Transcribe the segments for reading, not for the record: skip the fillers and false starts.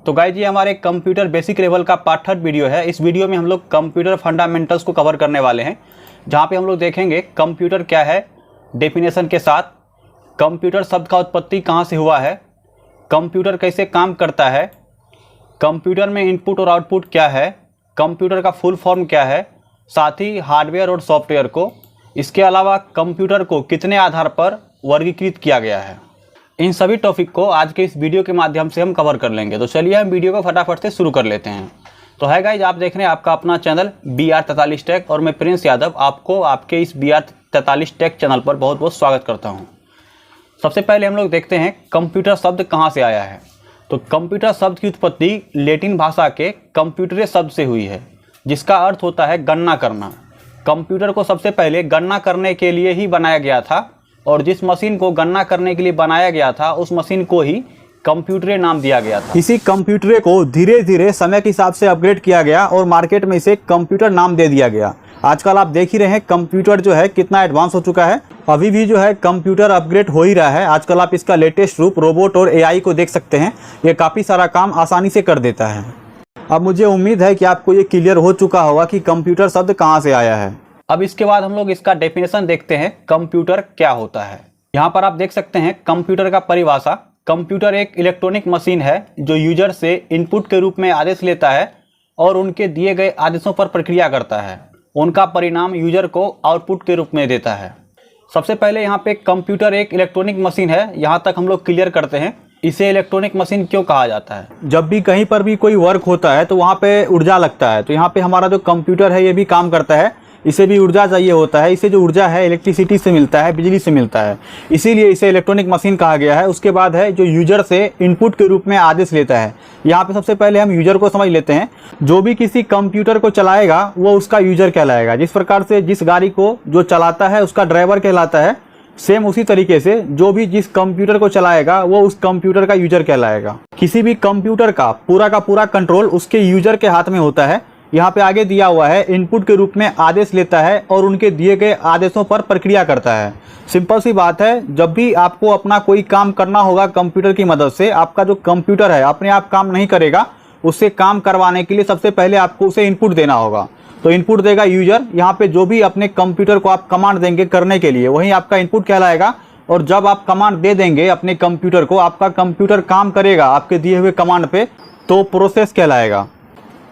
तो गाइस ये हमारे कंप्यूटर बेसिक लेवल का पार्ट 3 वीडियो है। इस वीडियो में हम लोग कंप्यूटर फंडामेंटल्स को कवर करने वाले हैं, जहां पे हम लोग देखेंगे कंप्यूटर क्या है डेफिनेशन के साथ, कंप्यूटर शब्द का उत्पत्ति कहां से हुआ है, कंप्यूटर कैसे काम करता है, कंप्यूटर में इनपुट और आउटपुट क्या है, कंप्यूटर का फुल फॉर्म क्या है, साथ ही हार्डवेयर और सॉफ्टवेयर को, इसके अलावा कंप्यूटर को कितने आधार पर वर्गीकृत किया गया है। इन सभी टॉपिक को आज के इस वीडियो के माध्यम से हम कवर कर लेंगे। तो चलिए हम वीडियो को फटाफट से शुरू कर लेते हैं। तो है गाइज, आप देख रहे हैं आपका अपना चैनल BR43 टेक और मैं प्रिंस यादव आपको आपके इस BR43 टेक चैनल पर बहुत बहुत स्वागत करता हूं। सबसे पहले हम लोग देखते हैं कंप्यूटर शब्द कहां से आया है। तो कंप्यूटर शब्द की उत्पत्ति लैटिन भाषा के कंप्यूटरे शब्द से हुई है, जिसका अर्थ होता है गणना करना। कंप्यूटर को सबसे पहले गणना करने के लिए ही बनाया गया था और जिस मशीन को गणना करने के लिए बनाया गया था उस मशीन को ही कंप्यूटरे नाम दिया गया था। इसी कंप्यूटरे को धीरे धीरे समय के हिसाब से अपग्रेड किया गया और मार्केट में इसे कंप्यूटर नाम दे दिया गया। आजकल आप देख ही रहे हैं कंप्यूटर जो है कितना एडवांस हो चुका है। अभी भी जो है कंप्यूटर अपग्रेड हो ही रहा है। आजकल आप इसका लेटेस्ट रूप रोबोट और AI को देख सकते हैं। ये काफ़ी सारा काम आसानी से कर देता है। अब मुझे उम्मीद है कि आपको ये क्लियर हो चुका होगा कि कंप्यूटर शब्द कहाँ से आया है। अब इसके बाद हम लोग इसका डेफिनेशन देखते हैं, कंप्यूटर क्या होता है। यहाँ पर आप देख सकते हैं कंप्यूटर का परिभाषा। कंप्यूटर एक इलेक्ट्रॉनिक मशीन है जो यूजर से इनपुट के रूप में आदेश लेता है और उनके दिए गए आदेशों पर प्रक्रिया करता है। उनका परिणाम यूजर को आउटपुट के रूप में देता है। सबसे पहले यहाँ पे कंप्यूटर एक इलेक्ट्रॉनिक मशीन है, यहाँ तक हम लोग क्लियर करते हैं। इसे इलेक्ट्रॉनिक मशीन क्यों कहा जाता है? जब भी कहीं पर भी कोई वर्क होता है तो वहाँ पे ऊर्जा लगता है। तो यहाँ पे हमारा जो कंप्यूटर है ये भी काम करता है। इसे भी ऊर्जा चाहिए होता है। इसे जो ऊर्जा है इलेक्ट्रिसिटी से मिलता है, बिजली से मिलता है, इसीलिए इसे इलेक्ट्रॉनिक मशीन कहा गया है। उसके बाद है जो यूजर से इनपुट के रूप में आदेश लेता है। यहाँ पे सबसे पहले हम यूजर को समझ लेते हैं। जो भी किसी कंप्यूटर को चलाएगा वो उसका यूजर कहलाएगा। जिस प्रकार से जिस गाड़ी को जो चलाता है उसका ड्राइवर कहलाता है, सेम उसी तरीके से जो भी जिस कंप्यूटर को चलाएगा वो उस कंप्यूटर का यूजर कहलाएगा। किसी भी कंप्यूटर का पूरा कंट्रोल उसके यूजर के हाथ में होता है। यहाँ पे आगे दिया हुआ है इनपुट के रूप में आदेश लेता है और उनके दिए गए आदेशों पर प्रक्रिया करता है। सिंपल सी बात है, जब भी आपको अपना कोई काम करना होगा कंप्यूटर की मदद से, आपका जो कंप्यूटर है अपने आप काम नहीं करेगा। उससे काम करवाने के लिए सबसे पहले आपको उसे इनपुट देना होगा। तो इनपुट देगा यूजर। यहाँ पे जो भी अपने कंप्यूटर को आप कमांड देंगे करने के लिए, वही आपका इनपुट कहलाएगा। और जब आप कमांड दे देंगे अपने कंप्यूटर को, आपका कंप्यूटर काम करेगा आपके दिए हुए कमांड पे, तो प्रोसेस कहलाएगा।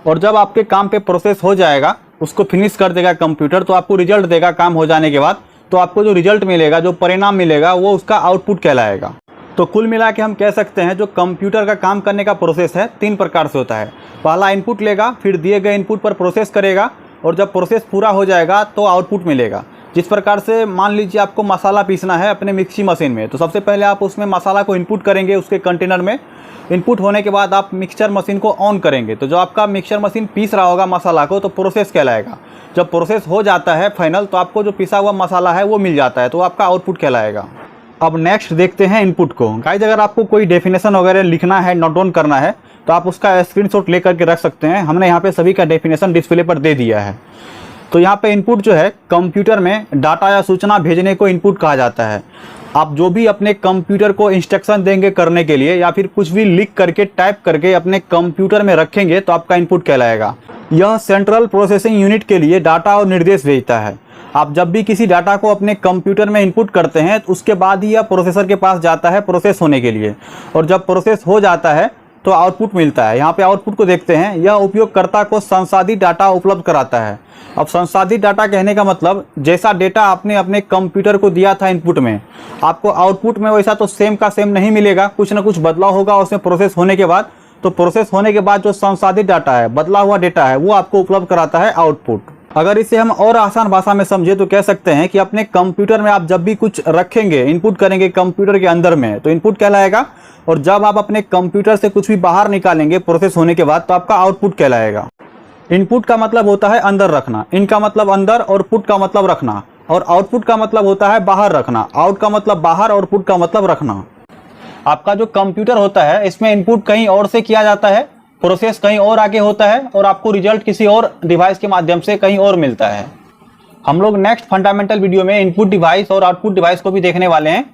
और जब आपके काम पे प्रोसेस हो जाएगा, उसको फिनिश कर देगा कंप्यूटर, तो आपको रिजल्ट देगा काम हो जाने के बाद। तो आपको जो रिजल्ट मिलेगा, जो परिणाम मिलेगा, वो उसका आउटपुट कहलाएगा। तो कुल मिला के हम कह सकते हैं जो कंप्यूटर का काम करने का प्रोसेस है 3 प्रकार से होता है। पहला इनपुट लेगा, फिर दिए गए इनपुट पर प्रोसेस करेगा और जब प्रोसेस पूरा हो जाएगा तो आउटपुट मिलेगा। जिस प्रकार से मान लीजिए आपको मसाला पीसना है अपने मिक्सी मशीन में, तो सबसे पहले आप उसमें मसाला को इनपुट करेंगे उसके कंटेनर में। इनपुट होने के बाद आप मिक्सचर मशीन को ऑन करेंगे, तो जो आपका मिक्सचर मशीन पीस रहा होगा मसाला को, तो प्रोसेस कहलाएगा। जब प्रोसेस हो जाता है फाइनल, तो आपको जो पिसा हुआ मसाला है वो मिल जाता है, तो आपका आउटपुट कहलाएगा। अब नेक्स्ट देखते हैं इनपुट को। गाइस, अगर आपको कोई डेफिनेशन वगैरह लिखना है, नोट डाउन करना है, तो आप उसका स्क्रीनशॉट लेकर के रख सकते हैं। हमने यहाँ पे सभी का डेफिनेशन डिस्प्ले पर दे दिया है। तो यहाँ पे इनपुट जो है, कंप्यूटर में डाटा या सूचना भेजने को इनपुट कहा जाता है। आप जो भी अपने कंप्यूटर को इंस्ट्रक्शन देंगे करने के लिए या फिर कुछ भी लिख करके टाइप करके अपने कंप्यूटर में रखेंगे, तो आपका इनपुट कहलाएगा। यह सेंट्रल प्रोसेसिंग यूनिट के लिए डाटा और निर्देश भेजता है। आप जब भी किसी डाटा को अपने कंप्यूटर में इनपुट करते हैं तो उसके बाद ही यह प्रोसेसर के पास जाता है प्रोसेस होने के लिए, और जब प्रोसेस हो जाता है तो आउटपुट मिलता है। यहाँ पे आउटपुट को देखते हैं। यह उपयोगकर्ता को संसाधित डाटा उपलब्ध कराता है। अब संसाधित डाटा कहने का मतलब, जैसा डेटा आपने अपने कंप्यूटर को दिया था इनपुट में, आपको आउटपुट में वैसा तो सेम का सेम नहीं मिलेगा, कुछ ना कुछ बदलाव होगा उसमें प्रोसेस होने के बाद। तो प्रोसेस होने के बाद जो संसाधित डाटा है, बदला हुआ डेटा है, वो आपको उपलब्ध कराता है आउटपुट। अगर इसे हम और आसान भाषा में समझे तो कह सकते हैं कि अपने कंप्यूटर में आप जब भी कुछ रखेंगे, इनपुट करेंगे कंप्यूटर के अंदर में, तो इनपुट कहलाएगा। और जब आप अपने कंप्यूटर से कुछ भी बाहर निकालेंगे प्रोसेस होने के बाद, तो आपका आउटपुट कहलाएगा। इनपुट का मतलब होता है अंदर रखना, इन का मतलब अंदर और पुट का मतलब रखना, और आउटपुट का मतलब होता है बाहर रखना। आउट का मतलब बाहर और पुट का मतलब रखना। आपका जो कंप्यूटर होता है इसमें इनपुट कहीं और से किया जाता है, प्रोसेस कहीं और आगे होता है और आपको रिजल्ट किसी और डिवाइस के माध्यम से कहीं और मिलता है। हम लोग नेक्स्ट फंडामेंटल वीडियो में इनपुट डिवाइस और आउटपुट डिवाइस को भी देखने वाले हैं।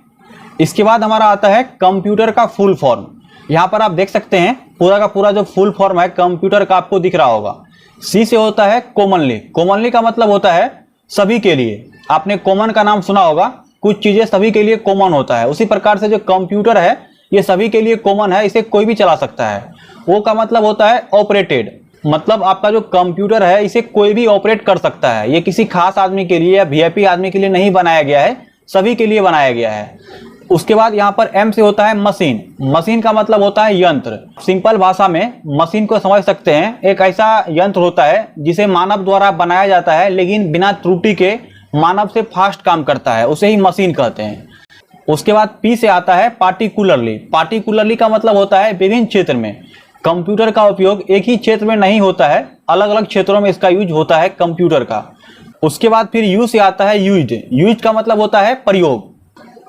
इसके बाद हमारा आता है कंप्यूटर का फुल फॉर्म। यहाँ पर आप देख सकते हैं पूरा का पूरा जो फुल फॉर्म है कंप्यूटर का आपको दिख रहा होगा। सी से होता है कॉमनली। कॉमनली का मतलब होता है सभी के लिए। आपने कॉमन का नाम सुना होगा, कुछ चीजें सभी के लिए कॉमन होता है। उसी प्रकार से जो कंप्यूटर है ये सभी के लिए कॉमन है, इसे कोई भी चला सकता है। ओ का मतलब होता है ऑपरेटेड, मतलब आपका जो कंप्यूटर है इसे कोई भी ऑपरेट कर सकता है। ये किसी खास आदमी के लिए या वीआईपी आदमी के लिए नहीं बनाया गया है, सभी के लिए बनाया गया है। उसके बाद यहाँ पर एम से होता है मशीन। मशीन का मतलब होता है यंत्र। सिंपल भाषा में मशीन को समझ सकते हैं, एक ऐसा यंत्र होता है जिसे मानव द्वारा बनाया जाता है लेकिन बिना त्रुटि के मानव से फास्ट काम करता है, उसे ही मशीन कहते हैं। उसके बाद पी से आता है पार्टिकुलरली। पार्टिकुलरली का मतलब होता है विभिन्न क्षेत्र में। कंप्यूटर का उपयोग एक ही क्षेत्र में नहीं होता है, अलग अलग क्षेत्रों में इसका यूज होता है कंप्यूटर का। उसके बाद फिर यू से आता है यूज्ड। यूज्ड का मतलब होता है प्रयोग।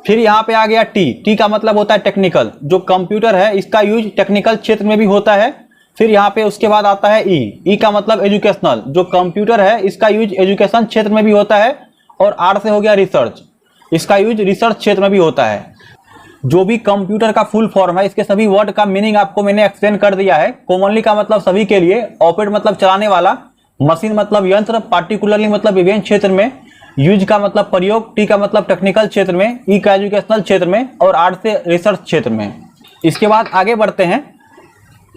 फिर यहाँ पे आ गया टी। टी का मतलब होता है टेक्निकल। जो कंप्यूटर है इसका यूज टेक्निकल क्षेत्र में भी होता है। फिर यहाँ पे उसके बाद आता है ई। ई का मतलब एजुकेशनल। जो कंप्यूटर है इसका यूज एजुकेशन क्षेत्र में भी होता है। और आर से हो गया रिसर्च। इसका यूज रिसर्च क्षेत्र में भी होता है। जो भी कंप्यूटर का फुल फॉर्म है इसके सभी वर्ड का मीनिंग आपको मैंने एक्सप्लेन कर दिया है। कॉमनली का मतलब सभी के लिए, ऑपरेट मतलब चलाने वाला, मशीन मतलब यंत्र, पार्टिकुलरली मतलब विभिन्न क्षेत्र में, यूज का मतलब प्रयोग, टी का मतलब टेक्निकल क्षेत्र में, ई का एजुकेशनल क्षेत्र में और आर से रिसर्च क्षेत्र में। इसके बाद आगे बढ़ते हैं,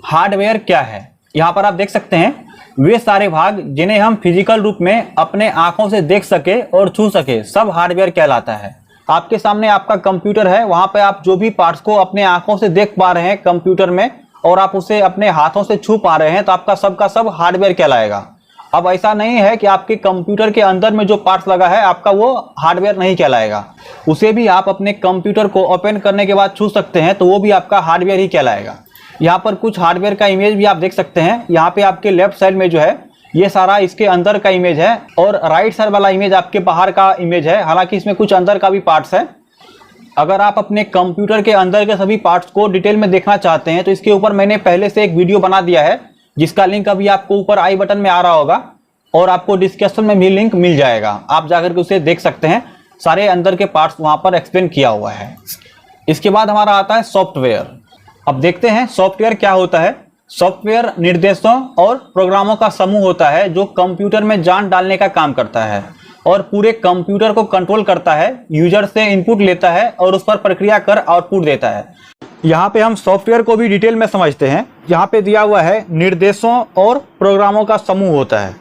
हार्डवेयर क्या है। यहाँ पर आप देख सकते हैं वे सारे भाग जिन्हें हम फिजिकल रूप में अपने आंखों से देख सके और छू सके, सब हार्डवेयर कहलाता है। आपके सामने आपका कंप्यूटर है, वहां पे आप जो भी पार्ट्स को अपने आंखों से देख पा रहे हैं कंप्यूटर में और आप उसे अपने हाथों से छू पा रहे हैं, तो आपका सबका सब हार्डवेयर कहलाएगा। अब ऐसा नहीं है कि आपके कंप्यूटर के अंदर में जो पार्ट्स लगा है आपका वो हार्डवेयर नहीं कहलाएगा, उसे भी आप अपने कंप्यूटर को ओपन करने के बाद छू सकते हैं, तो वो भी आपका हार्डवेयर ही कहलाएगा। यहाँ पर कुछ हार्डवेयर का इमेज भी आप देख सकते हैं। यहाँ पे आपके लेफ्ट साइड में जो है ये सारा इसके अंदर का इमेज है और राइट साइड वाला इमेज आपके बाहर का इमेज है। हालांकि इसमें कुछ अंदर का भी पार्ट्स है। अगर आप अपने कंप्यूटर के अंदर के सभी पार्ट्स को डिटेल में देखना चाहते हैं तो इसके ऊपर मैंने पहले से एक वीडियो बना दिया है, जिसका लिंक अभी आपको ऊपर आई बटन में आ रहा होगा और आपको डिस्क्रिप्शन में भी लिंक मिल जाएगा। आप जाकर के उसे देख सकते हैं, सारे अंदर के पार्ट्स वहां पर एक्सप्लेन किया हुआ है। इसके बाद हमारा आता है सॉफ्टवेयर। अब देखते हैं सॉफ्टवेयर क्या होता है। सॉफ्टवेयर निर्देशों और प्रोग्रामों का समूह होता है जो कंप्यूटर में जान डालने का काम करता है और पूरे कंप्यूटर को कंट्रोल करता है, यूजर से इनपुट लेता है और उस पर प्रक्रिया कर आउटपुट देता है। यहाँ पे हम सॉफ्टवेयर को भी डिटेल में समझते हैं। यहाँ पे दिया हुआ है निर्देशों और प्रोग्रामों का समूह होता है।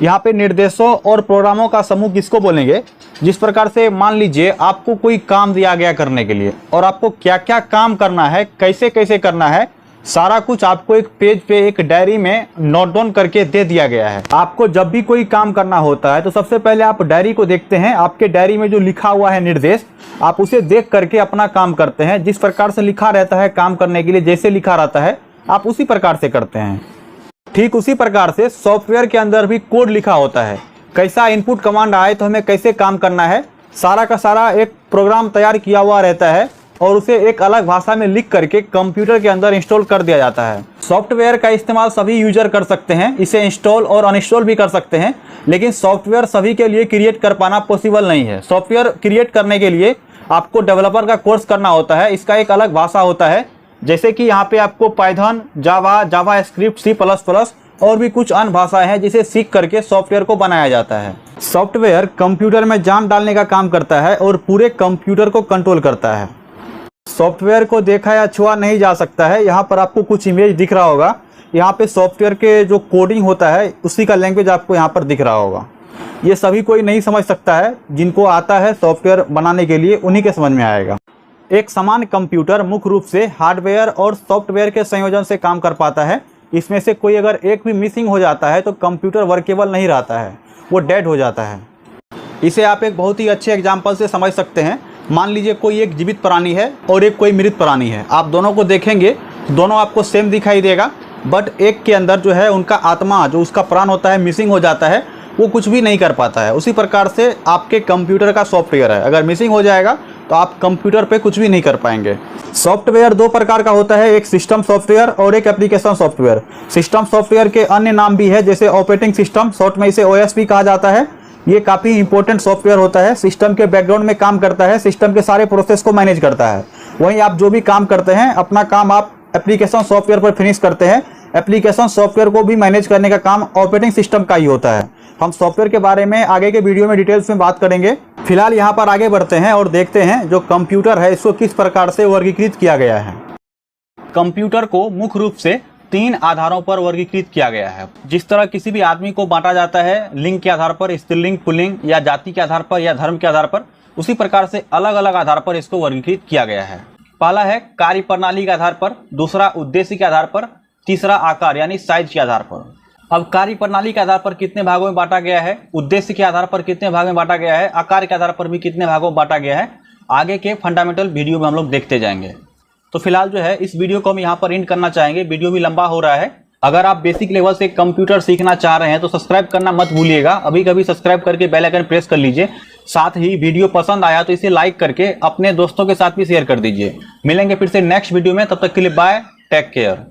यहाँ पे निर्देशों और प्रोग्रामों का समूह किसको बोलेंगे? जिस प्रकार से मान लीजिए आपको कोई काम दिया गया करने के लिए और आपको क्या क्या काम करना है, कैसे कैसे करना है, सारा कुछ आपको एक पेज पे एक डायरी में नोट डाउन करके दे दिया गया है। आपको जब भी कोई काम करना होता है तो सबसे पहले आप डायरी को देखते हैं। आपके डायरी में जो लिखा हुआ है निर्देश, आप उसे देख करके अपना काम करते हैं। जिस प्रकार से लिखा रहता है काम करने के लिए, जैसे लिखा रहता है आप उसी प्रकार से करते हैं। ठीक उसी प्रकार से सॉफ्टवेयर के अंदर भी कोड लिखा होता है। कैसा इनपुट कमांड आए तो हमें कैसे काम करना है, सारा का सारा एक प्रोग्राम तैयार किया हुआ रहता है और उसे एक अलग भाषा में लिख करके कंप्यूटर के अंदर इंस्टॉल कर दिया जाता है। सॉफ्टवेयर का इस्तेमाल सभी यूजर कर सकते हैं, इसे इंस्टॉल और अनइंस्टॉल भी कर सकते हैं, लेकिन सॉफ्टवेयर सभी के लिए क्रिएट कर पाना पॉसिबल नहीं है। सॉफ्टवेयर क्रिएट करने के लिए आपको डेवलपर का कोर्स करना होता है, इसका एक अलग भाषा होता है। जैसे कि यहाँ पे आपको पाइथन, जावा, जावा स्क्रिप्ट, C++ और भी कुछ अन्य भाषाएं हैं जिसे सीख करके सॉफ्टवेयर को बनाया जाता है। सॉफ्टवेयर कंप्यूटर में जान डालने का काम करता है और पूरे कंप्यूटर को कंट्रोल करता है। सॉफ्टवेयर को देखा या छुआ नहीं जा सकता है। यहाँ पर आपको कुछ इमेज दिख रहा होगा। यहाँ पे सॉफ्टवेयर के जो कोडिंग होता है उसी का लैंग्वेज आपको यहाँ पर दिख रहा होगा। ये सभी कोई नहीं समझ सकता है, जिनको आता है सॉफ्टवेयर बनाने के लिए उन्हीं के समझ में आएगा। एक समान कंप्यूटर मुख्य रूप से हार्डवेयर और सॉफ्टवेयर के संयोजन से काम कर पाता है। इसमें से कोई अगर एक भी मिसिंग हो जाता है तो कंप्यूटर वर्केबल नहीं रहता है, वो डेड हो जाता है। इसे आप एक बहुत ही अच्छे एग्जाम्पल से समझ सकते हैं। मान लीजिए कोई एक जीवित प्राणी है और एक कोई मृत प्राणी है। आप दोनों को देखेंगे, दोनों आपको सेम दिखाई देगा, बट एक के अंदर जो है उनका आत्मा, जो उसका प्राण होता है, मिसिंग हो जाता है, वो कुछ भी नहीं कर पाता है। उसी प्रकार से आपके कंप्यूटर का सॉफ्टवेयर है, अगर मिसिंग हो जाएगा तो आप कंप्यूटर पे कुछ भी नहीं कर पाएंगे। सॉफ्टवेयर दो प्रकार का होता है, एक सिस्टम सॉफ्टवेयर और एक एप्लीकेशन सॉफ्टवेयर। सिस्टम सॉफ्टवेयर के अन्य नाम भी है, जैसे ऑपरेटिंग सिस्टम, शॉर्ट में इसे OS भी कहा जाता है। ये काफ़ी इंपॉर्टेंट सॉफ्टवेयर होता है, सिस्टम के बैकग्राउंड में काम करता है, सिस्टम के सारे प्रोसेस को मैनेज करता है। वहीं आप जो भी काम करते हैं, अपना काम आप एप्लीकेशन सॉफ्टवेयर पर फिनिश करते हैं। एप्लीकेशन सॉफ्टवेयर को भी मैनेज करने का काम ऑपरेटिंग सिस्टम का ही होता है। हम सॉफ्टवेयर के बारे में आगे के वीडियो में डिटेल्स में बात करेंगे। फिलहाल यहाँ पर आगे बढ़ते हैं और देखते हैं जो कंप्यूटर है इसको किस प्रकार से वर्गीकृत किया गया है। कंप्यूटर को मुख्य रूप से 3 आधारों पर वर्गीकृत किया गया है। जिस तरह किसी भी आदमी को बांटा जाता है लिंग के आधार पर, स्त्रीलिंग, पुल्लिंग या जाति के आधार पर या धर्म के आधार पर, उसी प्रकार से अलग अलग आधार पर इसको वर्गीकृत किया गया है। पहला है कार्य प्रणाली के आधार पर, दूसरा उद्देश्य के आधार पर, तीसरा आकार यानी साइज के आधार पर। अब कार्य प्रणाली के आधार पर कितने भागों में बांटा गया है, उद्देश्य के आधार पर कितने भाग में बांटा गया है, आकार के आधार पर भी कितने भागों में बांटा गया है, आगे के फंडामेंटल वीडियो में हम लोग देखते जाएंगे। तो फिलहाल जो है इस वीडियो को हम यहाँ पर एंड करना चाहेंगे। वीडियो भी लंबा हो रहा है। अगर आप बेसिक लेवल से कंप्यूटर सीखना चाह रहे हैं तो सब्सक्राइब करना मत भूलिएगा। अभी कभी सब्सक्राइब करके बेल आइकन प्रेस कर लीजिए। साथ ही वीडियो पसंद आया तो इसे लाइक करके अपने दोस्तों के साथ भी शेयर कर दीजिए। मिलेंगे फिर से नेक्स्ट वीडियो में, तब तक के लिए बाय, टेक केयर।